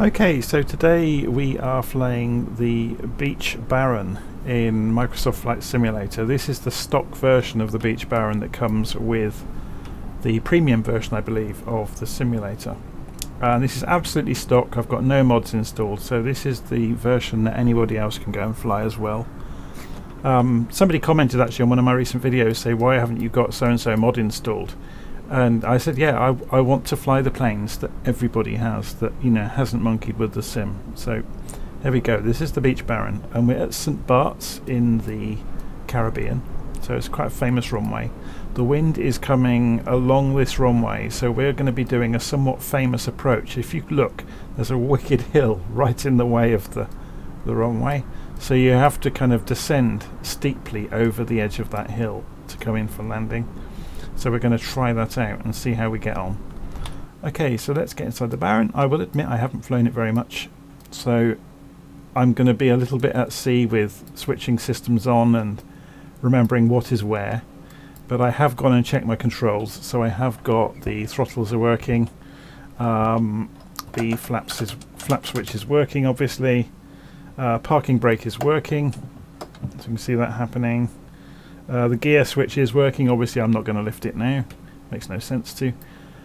Okay, so today we are flying the Beech Baron in Microsoft Flight Simulator. This is the stock version of the Beech Baron that comes with the premium version, I believe, of the simulator. This is absolutely stock. I've got no mods installed, so this is the version that anybody else can go and fly as well. Somebody commented actually on one of my recent videos, say, why haven't you got so-and-so mod installed? And I said, yeah, I want to fly the planes that everybody has, that, you know, hasn't monkeyed with the sim. So there we go. This is the Beech Baron, and we're at St Barts in the Caribbean. So it's quite a famous runway. The wind is coming along this runway, so we're going to be doing a somewhat famous approach. If you look, there's a wicked hill right in the way of the runway. So you have to kind of descend steeply over the edge of that hill to come in for landing. So we're going to try that out and see how we get on. Okay, so let's get inside the Baron. I will admit I haven't flown it very much, so I'm going to be a little bit at sea with switching systems on and remembering what is where. But I have gone and checked my controls, so I have got the throttles are working, the flap switch is working, obviously, parking brake is working, so you can see that happening. The gear switch is working. Obviously I'm not going to lift it now, makes no sense to.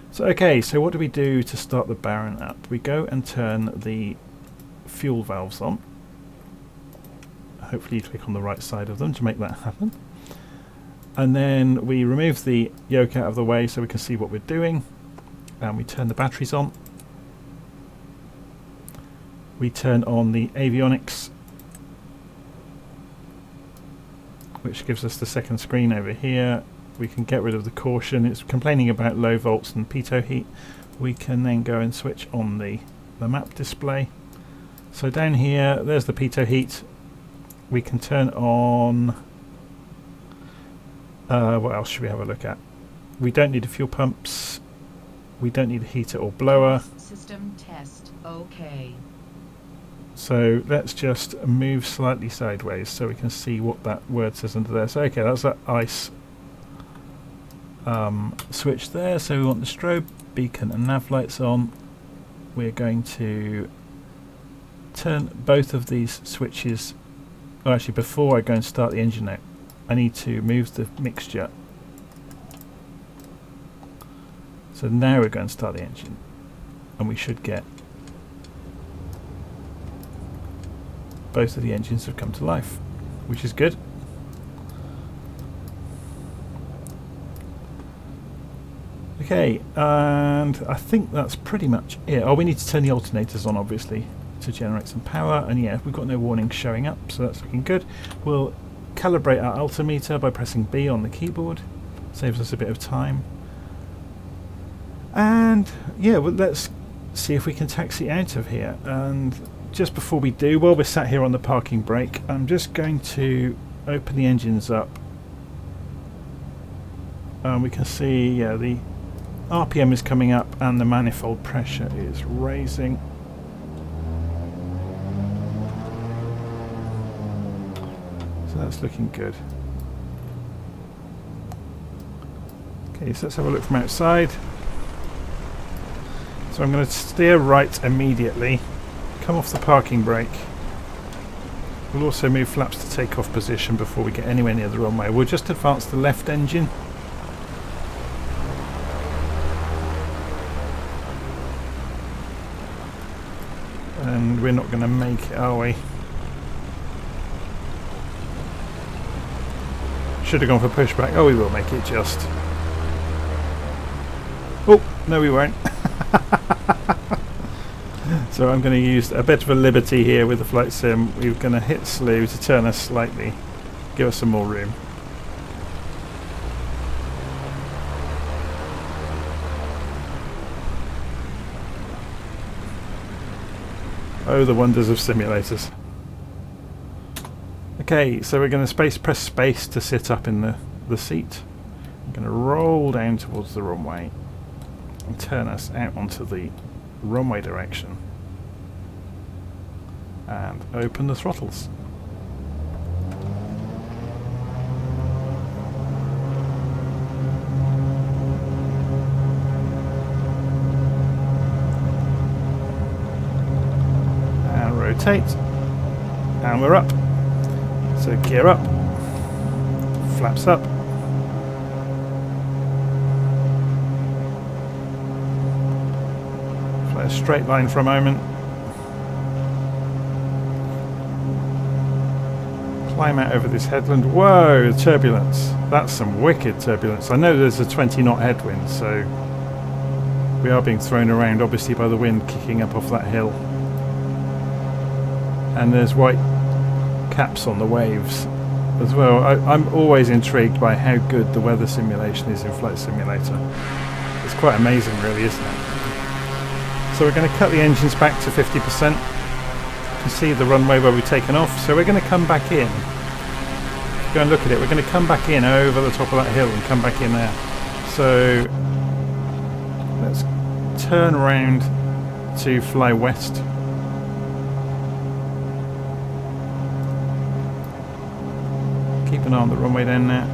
So okay, so what do we do to start the Baron up? We go and turn the fuel valves on. Hopefully you click on the right side of them to make that happen. And then we remove the yoke out of the way so we can see what we're doing, and we turn the batteries on. We turn on the avionics, which gives us the second screen over here. We can get rid of the caution. It's complaining about low volts and pitot heat. We can then go and switch on the map display. So down here, there's the pitot heat. We can turn on... what else should we have a look at? We don't need the fuel pumps. We don't need a heater or blower. System test. Okay. So let's just move slightly sideways so we can see what that word says under there. So okay, that's that ice switch there. So we want the strobe, beacon and nav lights on. We're going to turn both of these switches. Oh, actually, before I go and start the engine out, I need to move the mixture. So now we're going to start the engine, and we should get both of the engines have come to life, which is good. Okay, and I think that's pretty much it. Oh, we need to turn the alternators on, obviously, to generate some power, and yeah, we've got no warnings showing up, so that's looking good. We'll calibrate our altimeter by pressing B on the keyboard. Saves us a bit of time. And yeah, well, let's see if we can taxi out of here. And just before we do, while we're sat here on the parking brake, I'm just going to open the engines up. And we can see, yeah, the RPM is coming up and the manifold pressure is raising. So that's looking good. Okay, so let's have a look from outside. So I'm going to steer right immediately. Come off the parking brake. We'll also move flaps to takeoff position before we get anywhere near the runway. We'll just advance the left engine. And we're not going to make it, are we? Should have gone for pushback. Oh, we will make it just. Oh, no we won't. So I'm going to use a bit of a liberty here with the flight sim. We're going to hit slew to turn us slightly, give us some more room. Oh, the wonders of simulators. Okay, so we're going to press space to sit up in the seat. I'm going to roll down towards the runway and turn us out onto the runway direction. And open the throttles. rotate, and we're up. So gear up, flaps up. Fly a straight line for a moment. Climb out over this headland. Whoa, the turbulence. That's some wicked turbulence. I know there's a 20 knot headwind, so we are being thrown around obviously by the wind kicking up off that hill. And there's white caps on the waves as well. I'm always intrigued by how good the weather simulation is in Flight Simulator. It's quite amazing really, isn't it? So we're going to cut the engines back to 50%. You can see the runway where we've taken off, so we're going to come back in. Go and look at it. We're going to come back in over the top of that hill and come back in there. So let's turn around to fly west. Keep an eye on the runway down there.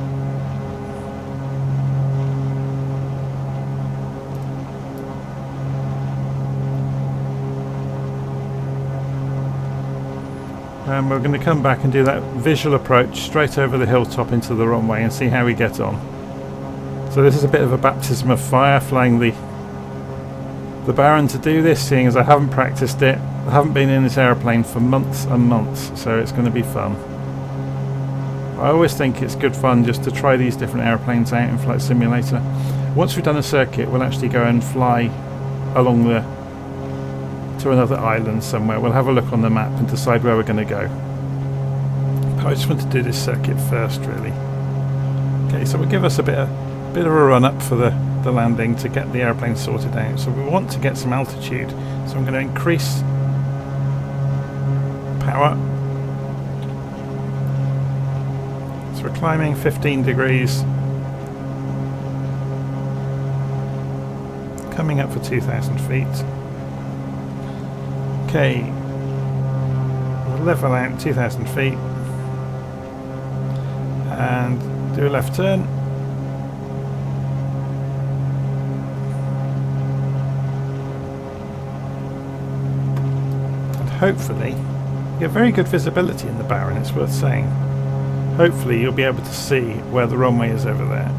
And we're going to come back and do that visual approach straight over the hilltop into the runway and see how we get on. So this is a bit of a baptism of fire, flying the Baron to do this, seeing as I haven't practiced it. I haven't been in this aeroplane for months and months, so it's going to be fun. I always think it's good fun just to try these different aeroplanes out in Flight Simulator. Once we've done a circuit, we'll actually go and fly along to another island somewhere. We'll have a look on the map and decide where we're going to go. But I just want to do this circuit first, really. Okay, so we'll give us a bit of a run up for the landing to get the airplane sorted out. So we want to get some altitude, so I'm going to increase power. So we're climbing 15 degrees, coming up for 2,000 feet. Okay, we'll level out 2,000 feet and do a left turn. And hopefully, you get very good visibility in the Baron, it's worth saying. Hopefully you'll be able to see where the runway is over there.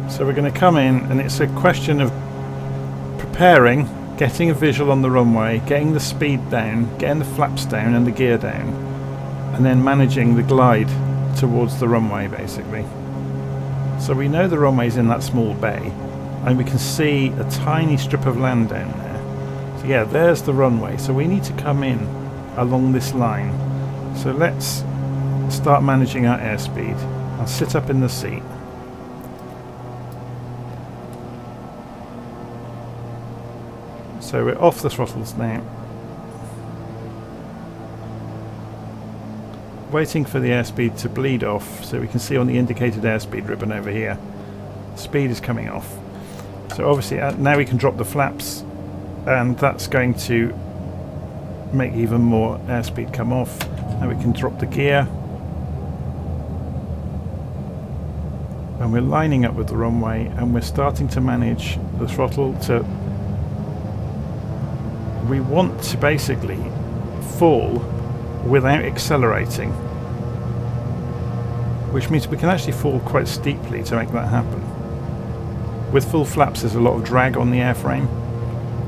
So we're going to come in, and it's a question of preparing, getting a visual on the runway, getting the speed down, getting the flaps down and the gear down, and then managing the glide towards the runway basically. So we know the runway's in that small bay, and we can see a tiny strip of land down there. So yeah, there's the runway, so we need to come in along this line. So let's start managing our airspeed. I'll sit up in the seat. So we're off the throttles now. Waiting for the airspeed to bleed off, so we can see on the indicated airspeed ribbon over here, speed is coming off. So obviously now we can drop the flaps, and that's going to make even more airspeed come off. Now we can drop the gear, and we're lining up with the runway, and we're starting to manage the throttle to... We want to basically fall without accelerating, which means we can actually fall quite steeply to make that happen. With full flaps there's a lot of drag on the airframe,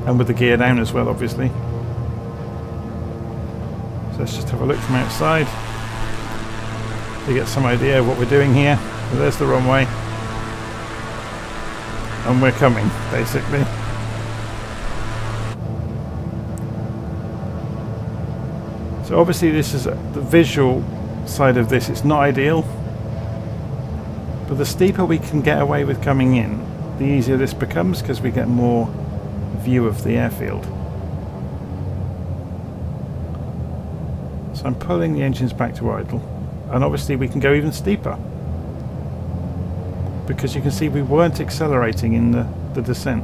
and with the gear down as well obviously. So let's just have a look from outside to get some idea of what we're doing here. So there's the runway, and we're coming basically. So obviously this is the visual side of this. It's not ideal, but the steeper we can get away with coming in, the easier this becomes, because we get more view of the airfield. So I'm pulling the engines back to idle, and obviously we can go even steeper, because you can see we weren't accelerating in the descent.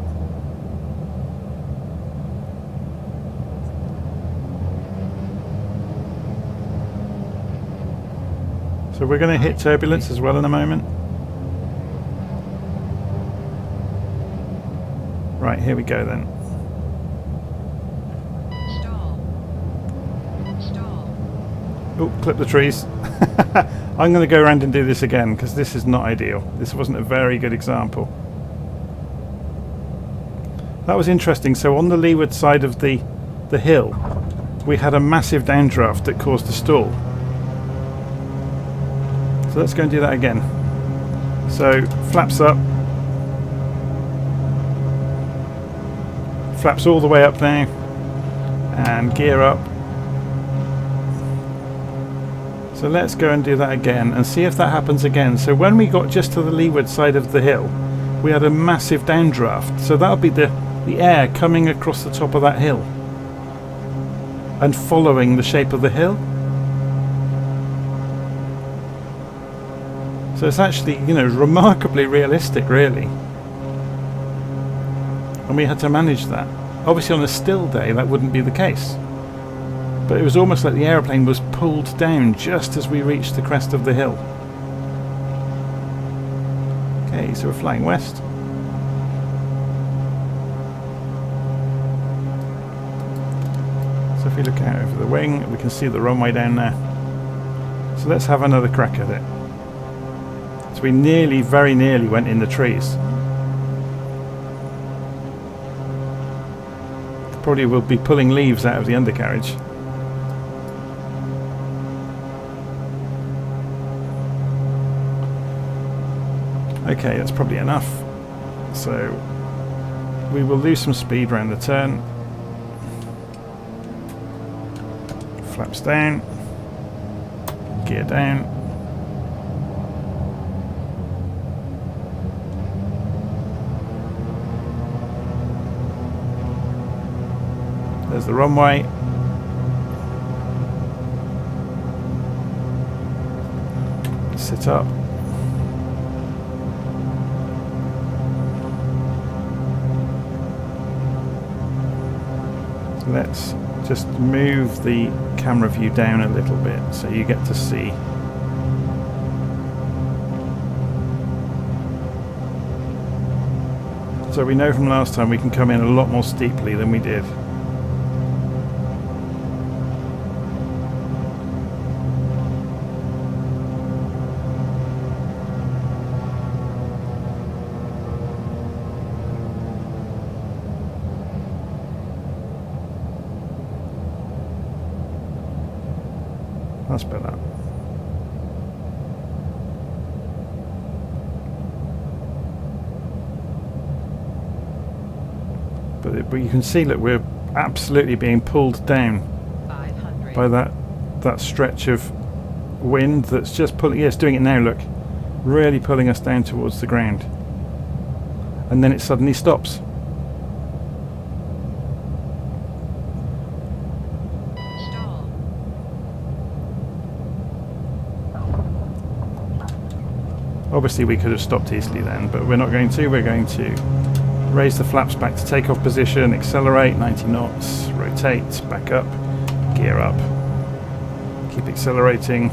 So we're going to hit turbulence as well in a moment. Right, here we go then. Oh, clip the trees. I'm going to go around and do this again because this is not ideal. This wasn't a very good example. That was interesting. So on the leeward side of the hill, we had a massive downdraft that caused a stall. So let's go and do that again. So flaps up. Flaps all the way up now. And gear up. So let's go and do that again and see if that happens again. So when we got just to the leeward side of the hill, we had a massive downdraft. So that'll be the air coming across the top of that hill and following the shape of the hill. So it's actually, you know, remarkably realistic, really. And we had to manage that. Obviously on a still day that wouldn't be the case. But it was almost like the aeroplane was pulled down just as we reached the crest of the hill. Okay, so we're flying west. So if we look out over the wing, we can see the runway down there. So let's have another crack at it. So we nearly, very nearly went in the trees. Probably will be pulling leaves out of the undercarriage. Okay, that's probably enough. So we will lose some speed around the turn. Flaps down. Gear down. There's the runway. Sit up. Let's just move the camera view down a little bit so you get to see. So we know from last time we can come in a lot more steeply than we did. That's better. But you can see that we're absolutely being pulled down by that stretch of wind that's just pulling. Yeah, it's doing it now. Look, really pulling us down towards the ground, and then it suddenly stops. Obviously we could have stopped easily then, but we're not going to. We're going to raise the flaps back to takeoff position, accelerate 90 knots, rotate, back up, gear up, keep accelerating,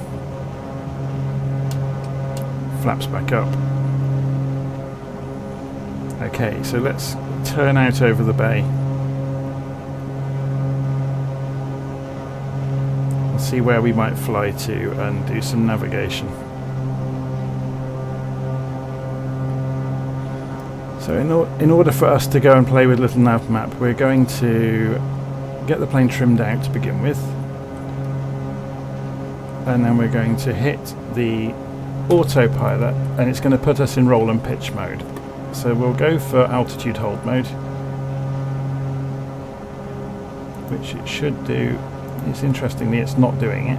flaps back up. Okay, so let's turn out over the bay and see where we might fly to and do some navigation. So in order for us to go and play with little nav map, we're going to get the plane trimmed out to begin with, and then we're going to hit the autopilot and it's going to put us in roll and pitch mode. So we'll go for altitude hold mode, which it should do. It's interestingly it's not doing it.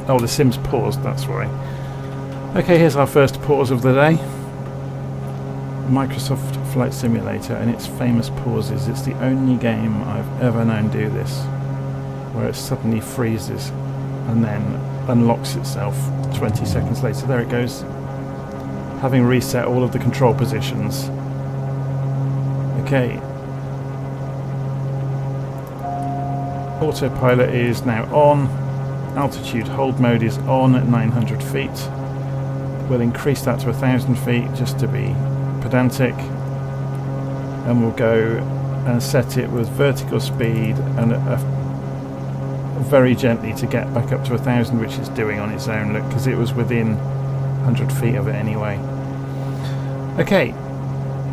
Oh, the sim's paused, that's why. Okay, here's our first pause of the day. Microsoft Flight Simulator and its famous pauses. It's the only game I've ever known do this, where it suddenly freezes and then unlocks itself 20 seconds later. There it goes, having reset all of the control positions. Okay, autopilot is now on, altitude hold mode is on at 900 feet. We'll increase that to 1,000 feet just to be pedantic, and we'll go and set it with vertical speed and a very gently to get back up to 1,000, which it's doing on its own, look, because it was within 100 feet of it anyway. Okay,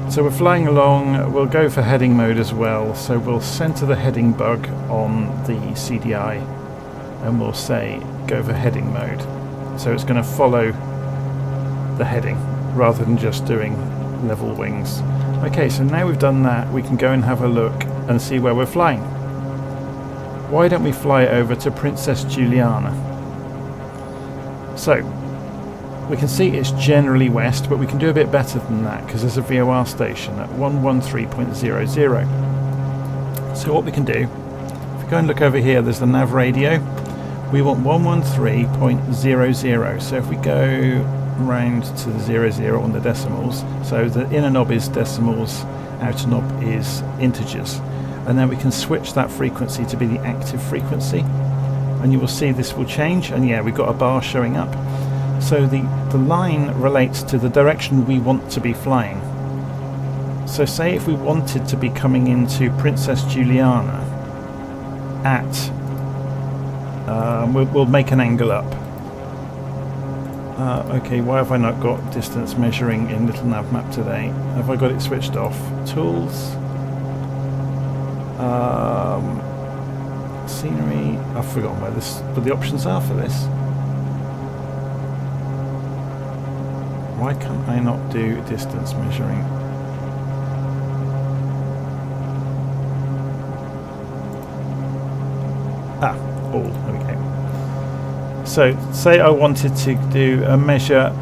so we're flying along. We'll go for heading mode as well, so we'll center the heading bug on the CDI and we'll say go for heading mode. So it's going to follow the heading rather than just doing level wings. Okay, so now we've done that, we can go and have a look and see where we're flying. Why don't we fly over to Princess Juliana? So we can see it's generally west, but we can do a bit better than that because there's a VOR station at 113.00. So what we can do, if we go and look over here, there's the nav radio. We want 113.00. So if we go round to the 00 on the decimals, so the inner knob is decimals, outer knob is integers, and then we can switch that frequency to be the active frequency, and you will see this will change, and yeah, we've got a bar showing up. So the line relates to the direction we want to be flying. So say if we wanted to be coming into Princess Juliana at we'll make an angle up. Okay, why have I not got distance measuring in Little Nav Map today? Have I got it switched off? Tools, scenery. I've forgotten where the options are for this. Why can't I not do distance measuring? All. Okay. So say I wanted to do a measure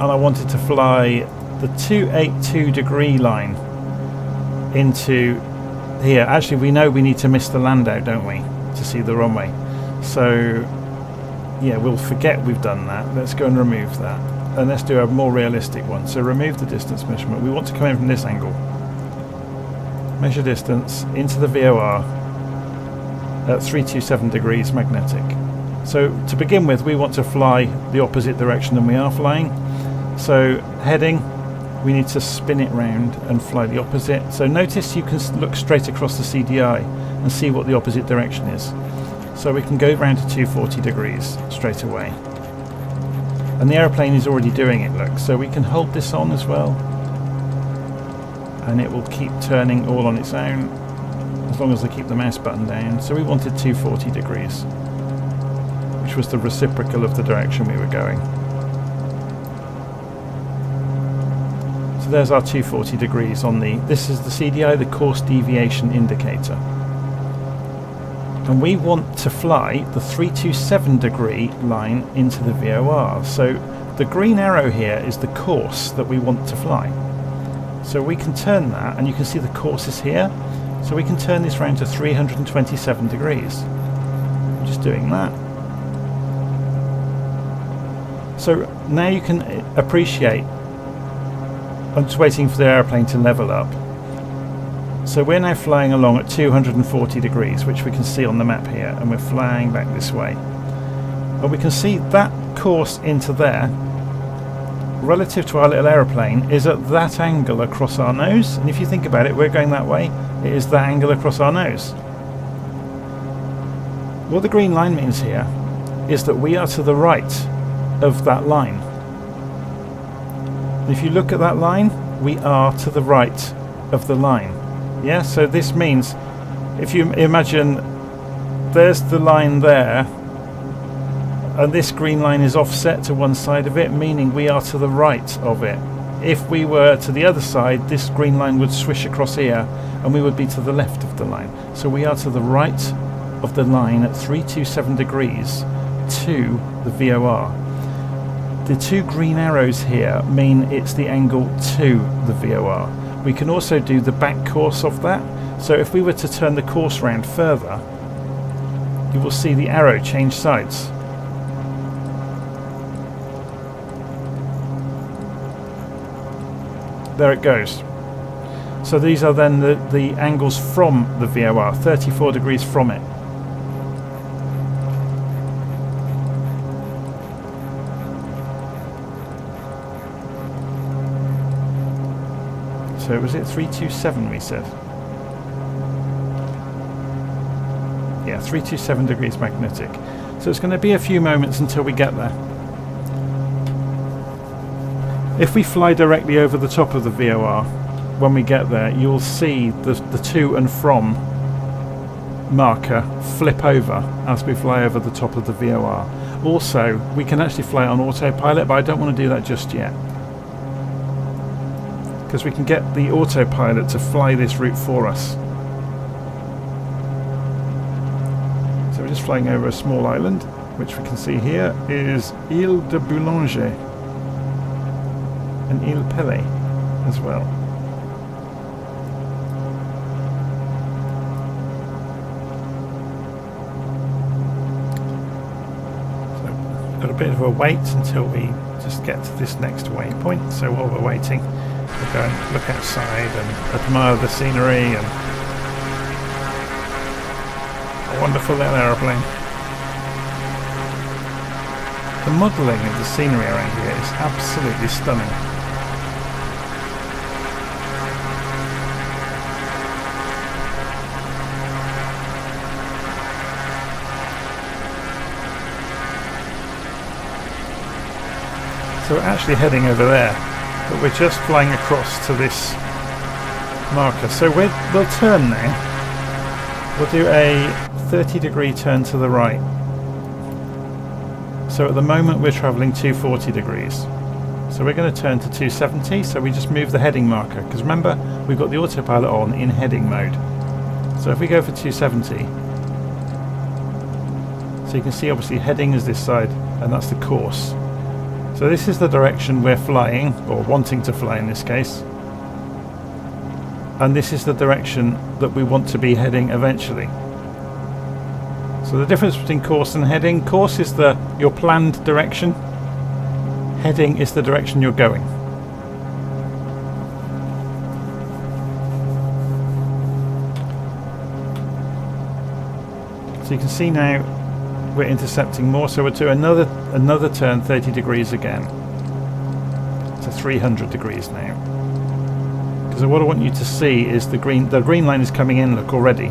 and I wanted to fly the 282 degree line into here. Actually, we know we need to miss the land out, don't we, to see the runway. So yeah, we'll forget we've done that. Let's go and remove that. And let's do a more realistic one. So remove the distance measurement. We want to come in from this angle. Measure distance into the VOR at 327 degrees magnetic. So to begin with, we want to fly the opposite direction than we are flying. So heading, we need to spin it round and fly the opposite. So notice you can look straight across the CDI and see what the opposite direction is. So we can go round to 240 degrees straight away. And the aeroplane is already doing it, look. So we can hold this on as well. And it will keep turning all on its own, as long as I keep the mouse button down. So we wanted 240 degrees, which was the reciprocal of the direction we were going. So there's our 240 degrees on this is the CDI, the course deviation indicator. And we want to fly the 327 degree line into the VOR. So the green arrow here is the course that we want to fly. So we can turn that, and you can see the course is here. So we can turn this round to 327 degrees. I'm just doing that. So now you can appreciate, I'm just waiting for the airplane to level up. So we're now flying along at 240 degrees, which we can see on the map here, and we're flying back this way. And we can see that course into there, relative to our little aeroplane, is at that angle across our nose. And if you think about it, we're going that way. It is that angle across our nose. What the green line means here is that we are to the right of that line. If you look at that line, we are to the right of the line. Yeah, so this means, if you imagine there's the line there, and this green line is offset to one side of it, meaning we are to the right of it. If we were to the other side, this green line would swish across here, and we would be to the left of the line. So we are to the right of the line at 327 degrees to the VOR. The two green arrows here mean it's the angle to the VOR. We can also do the back course of that. So if we were to turn the course round further, you will see the arrow change sides. There it goes. So these are then the angles from the VOR, 34 degrees from it. So was it 327 we said? Yeah, 327 degrees magnetic. So it's going to be a few moments until we get there. If we fly directly over the top of the VOR, when we get there, you'll see the to and from marker flip over as we fly over the top of the VOR. Also, we can actually fly on autopilot, but I don't want to do that just yet, because we can get the autopilot to fly this route for us. So we're just flying over a small island, which we can see here is Ile de Boulanger and Ile Pelée as well. Got a bit of a wait until we just get to this next waypoint. So while we're waiting, we'll go and look outside and admire the scenery and a wonderful little aeroplane. The modelling of the scenery around here is absolutely stunning. So we're actually heading over there, but we're just flying across to this marker. So we'll turn now. We'll do a 30-degree turn to the right. So at the moment we're travelling 240 degrees. So we're going to turn to 270, so we just move the heading marker, because remember, we've got the autopilot on in heading mode. So if we go for 270, so you can see obviously heading is this side, and that's the course. So this is the direction we're flying, or wanting to fly in this case. And this is the direction that we want to be heading eventually. So the difference between course and heading: course is your planned direction, heading is the direction you're going. So you can see now we're intercepting more, so we'll do another turn 30 degrees again to 300 degrees now, because what I want you to see is the green line is coming in, look, already.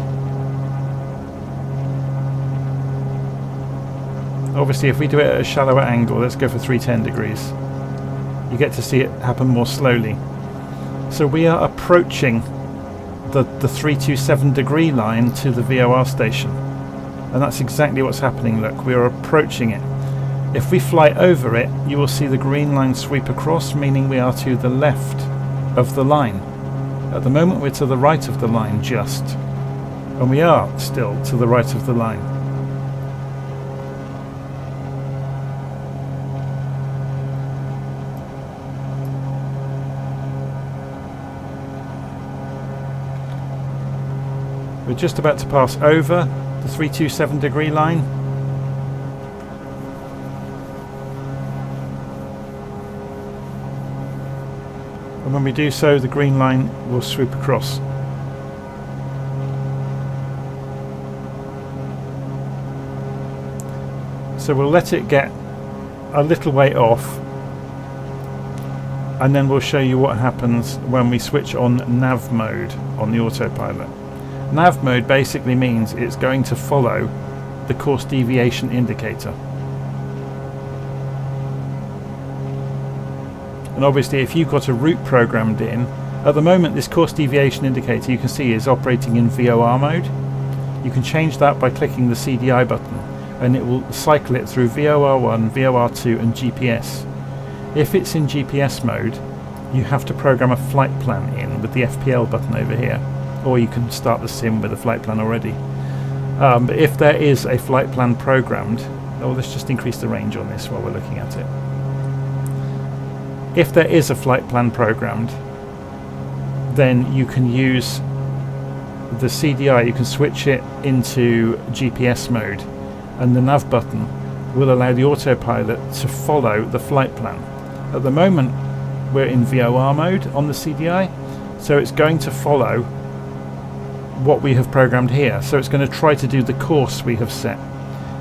Obviously if we do it at a shallower angle, let's go for 310 degrees, you get to see it happen more slowly. So we are approaching the 327 degree line to the VOR station. And that's exactly what's happening, look, we are approaching it. If we fly over it, you will see the green line sweep across, meaning we are to the left of the line. At the moment we're to the right of the line just, and we are still to the right of the line. We're just about to pass over the 327 degree line. And when we do so, the green line will swoop across. So we'll let it get a little way off, and then we'll show you what happens when we switch on nav mode on the autopilot. Nav mode basically means it's going to follow the course deviation indicator. And obviously if you've got a route programmed in, at the moment this course deviation indicator you can see is operating in VOR mode. You can change that by clicking the CDI button, and it will cycle it through VOR1, VOR2 and GPS. If it's in GPS mode, you have to program a flight plan in with the FPL button over here. Or you can start the sim with a flight plan already. But if there is a flight plan programmed, let's just increase the range on this while we're looking at it. If there is a flight plan programmed, then you can use the CDI, you can switch it into GPS mode, and the nav button will allow the autopilot to follow the flight plan. At the moment we're in VOR mode on the CDI, so it's going to follow what we have programmed here, so it's going to try to do the course we have set.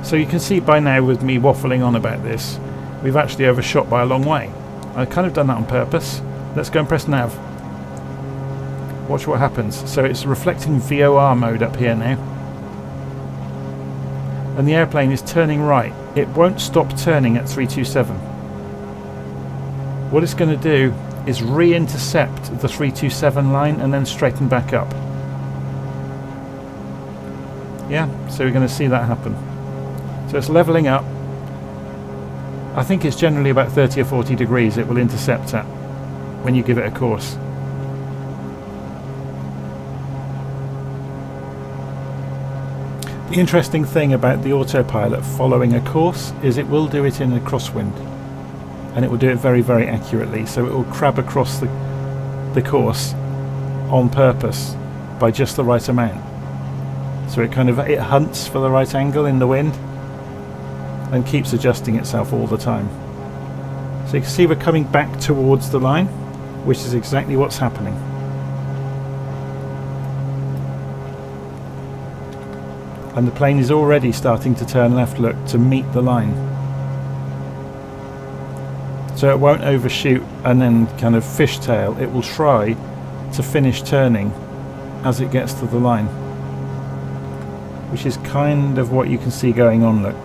So you can see by now, with me waffling on about this, we've actually overshot by a long way. I've kind of done that on purpose. Let's go and press nav. Watch what happens. So it's reflecting VOR mode up here now. and the airplane is turning right, it won't stop turning at 327. What it's going to do is re-intercept the 327 line and then straighten back up. Yeah, so we're going to see that happen. So it's levelling up. I think it's generally about 30 or 40 degrees it will intercept at when you give it a course. The interesting thing about the autopilot following a course is it will do it in a crosswind, and it will do it very, very accurately. So it will crab across the course on purpose by just the right amount. So it hunts for the right angle in the wind and keeps adjusting itself all the time. So you can see we're coming back towards the line, which is exactly what's happening. And the plane is already starting to turn left, look, to meet the line. So it won't overshoot and then kind of fishtail. It will try to finish turning as it gets to the line, which is kind of what you can see going on, look.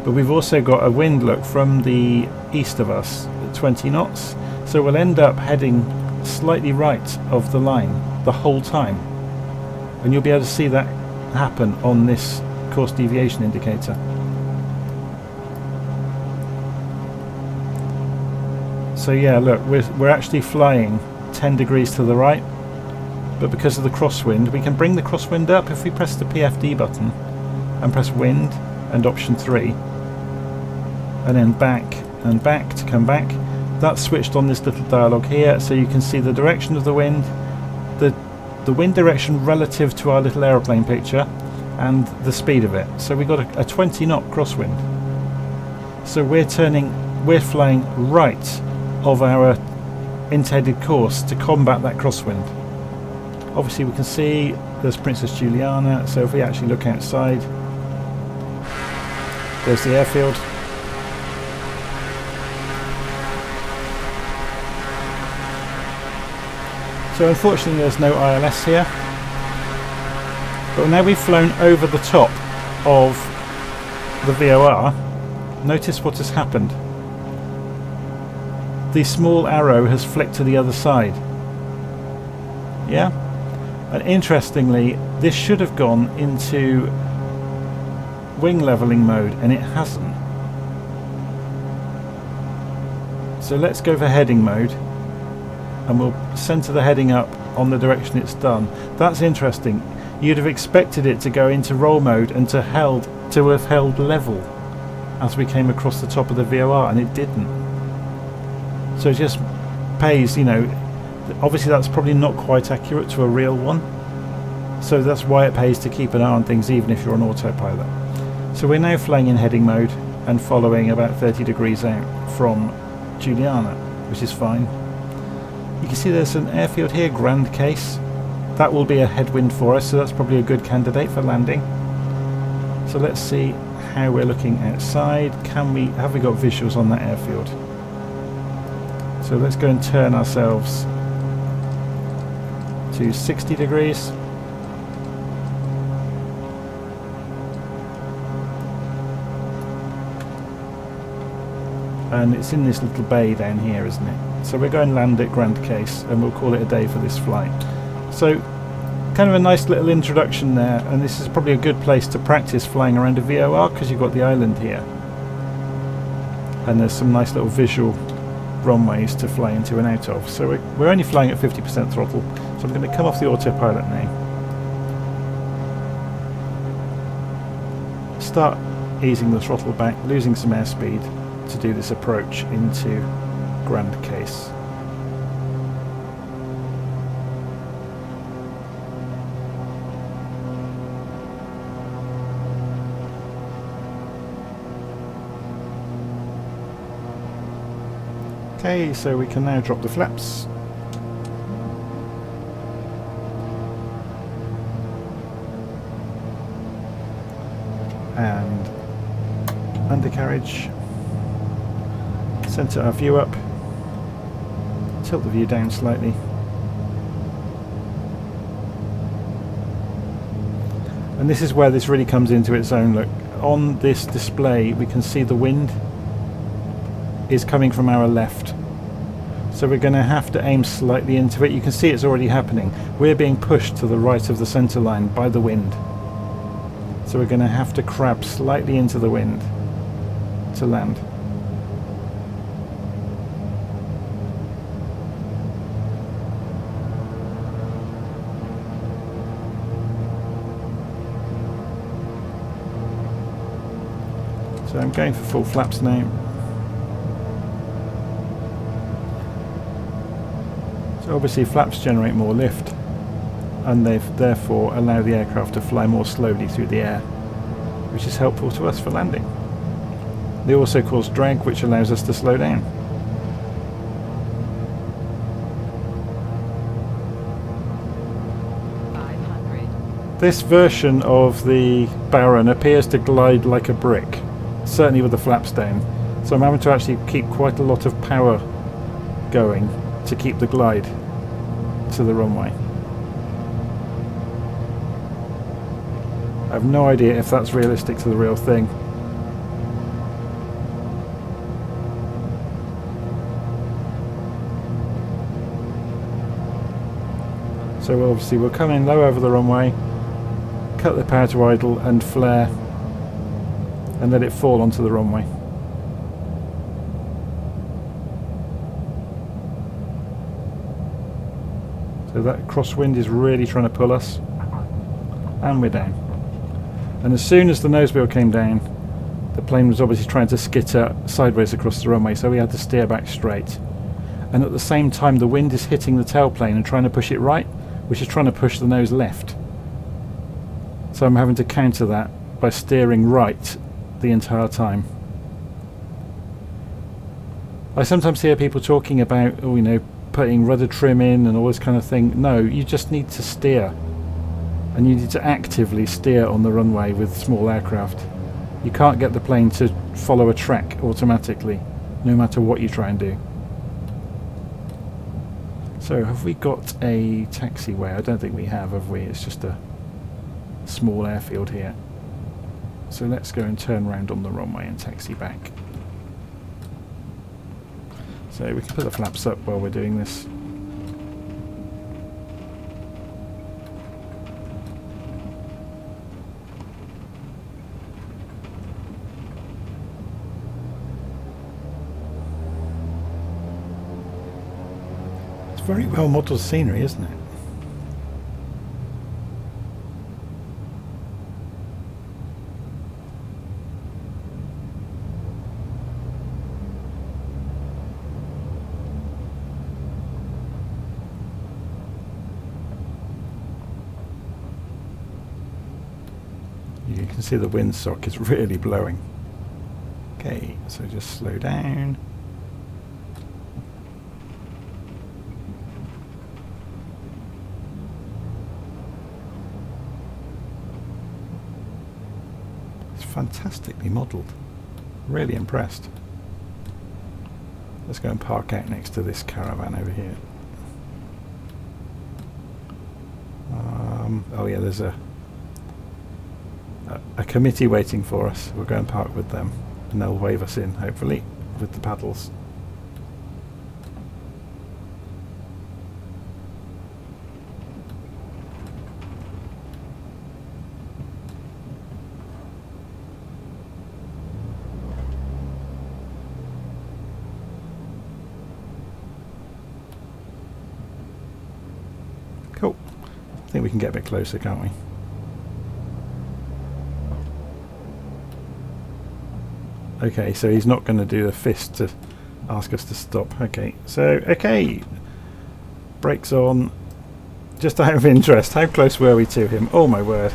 But we've also got a wind, look, from the east of us at 20 knots. So we'll end up heading slightly right of the line the whole time. And you'll be able to see that happen on this course deviation indicator. So yeah, look, we're actually flying 10 degrees to the right, but because of the crosswind, we can bring the crosswind up if we press the PFD button and press wind and option 3, and then back and back to come back. That's switched on this little dialog here, so you can see the direction of the wind, the wind direction relative to our little aeroplane picture, and the speed of it. So we've got a 20 knot crosswind. So we're flying right of our intended course to combat that crosswind. Obviously we can see there's Princess Juliana, so if we actually look outside, there's the airfield. So unfortunately there's no ILS here, but now we've flown over the top of the VOR, notice what has happened. The small arrow has flicked to the other side. Yeah? And interestingly, this should have gone into wing leveling mode, and it hasn't. So let's go for heading mode, and we'll centre the heading up on the direction it's done. That's interesting. You'd have expected it to go into roll mode and to have held level as we came across the top of the VOR, and it didn't. So it just pays, you know, obviously that's probably not quite accurate to a real one, so that's why it pays to keep an eye on things even if you're on autopilot. So we're now flying in heading mode and following about 30 degrees out from Juliana, which is fine. You can see there's an airfield here, Grand Case. That will be a headwind for us, so that's probably a good candidate for landing. So let's see how we're looking outside. Have we got visuals on that airfield? So let's go and turn ourselves to 60 degrees. And it's in this little bay down here, isn't it? So we're going to land at Grand Case, and we'll call it a day for this flight. So kind of a nice little introduction there, and this is probably a good place to practice flying around a VOR because you've got the island here. And there's some nice little visual runways to fly into and out of. So we're only flying at 50% throttle, so I'm going to come off the autopilot now. Start easing the throttle back, losing some airspeed to do this approach into Grand Case. Okay, so we can now drop the flaps. And undercarriage. Centre our view up. Tilt the view down slightly. And this is where this really comes into its own. Look, on this display we can see the wind is coming from our left. So we're going to have to aim slightly into it. You can see it's already happening. We're being pushed to the right of the centre line by the wind. So we're going to have to crab slightly into the wind to land. So I'm going for full flaps now. So obviously flaps generate more lift, and they therefore allow the aircraft to fly more slowly through the air, which is helpful to us for landing. They also cause drag, which allows us to slow down. This version of the Baron appears to glide like a brick, certainly with the flaps down, so I'm having to actually keep quite a lot of power going to keep the glide to the runway. I have no idea if that's realistic to the real thing. So obviously we'll come in low over the runway, cut the power to idle and flare, and let it fall onto the runway. So that crosswind is really trying to pull us, and we're down. And as soon as the nose wheel came down, the plane was obviously trying to skitter sideways across the runway, so we had to steer back straight. And at the same time the wind is hitting the tailplane and trying to push it right, which is trying to push the nose left. So I'm having to counter that by steering right the entire time. I sometimes hear people talking about, oh, you know, putting rudder trim in and all this kind of thing. No, you just need to steer, and you need to actively steer on the runway with small aircraft. You can't get the plane to follow a track automatically, no matter what you try and do. So have we got a taxiway? I don't think we have we? It's just a small airfield here. So let's go and turn around on the runway and taxi back. So we can put the flaps up while we're doing this. It's very well modelled scenery, isn't it? You can see the windsock is really blowing. Okay, so just slow down. It's fantastically modelled. Really impressed. Let's go and park out next to this caravan over here. Oh yeah, there's a committee waiting for us. We'll go and park with them and they'll wave us in, hopefully, with the paddles. Cool. I think we can get a bit closer, can't we? Okay, so he's not going to do the fist to ask us to stop. Okay, so, okay. Brakes on. Just out of interest, how close were we to him? Oh my word.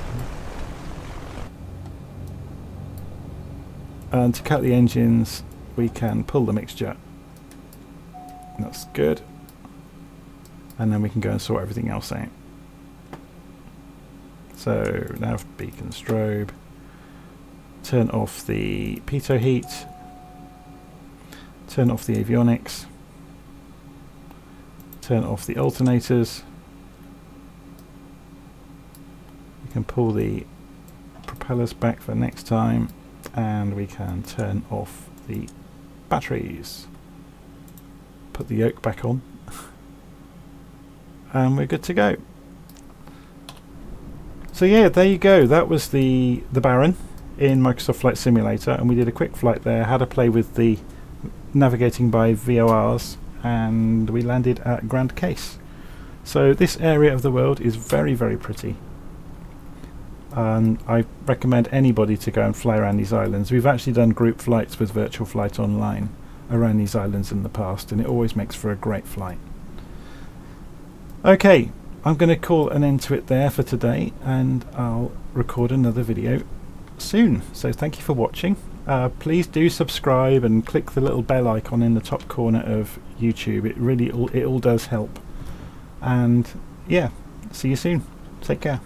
And to cut the engines, we can pull the mixture. That's good. And then we can go and sort everything else out. So, nav, beacon, strobe. Turn off the pitot heat, turn off the avionics, turn off the alternators. You can pull the propellers back for next time, and we can turn off the batteries. Put the yoke back on, and we're good to go. So yeah, there you go. That was the Baron in Microsoft Flight Simulator, and we did a quick flight there, had to play with the navigating by VORs, and we landed at Grand Case. So this area of the world is very, very pretty, and I recommend anybody to go and fly around these islands. We've actually done group flights with Virtual Flight Online around these islands in the past, and it always makes for a great flight. Okay, I'm going to call an end to it there for today, and I'll record another video soon. So thank you for watching. Please do subscribe and click the little bell icon in the top corner of YouTube. It all does help. And yeah, see you soon. Take care.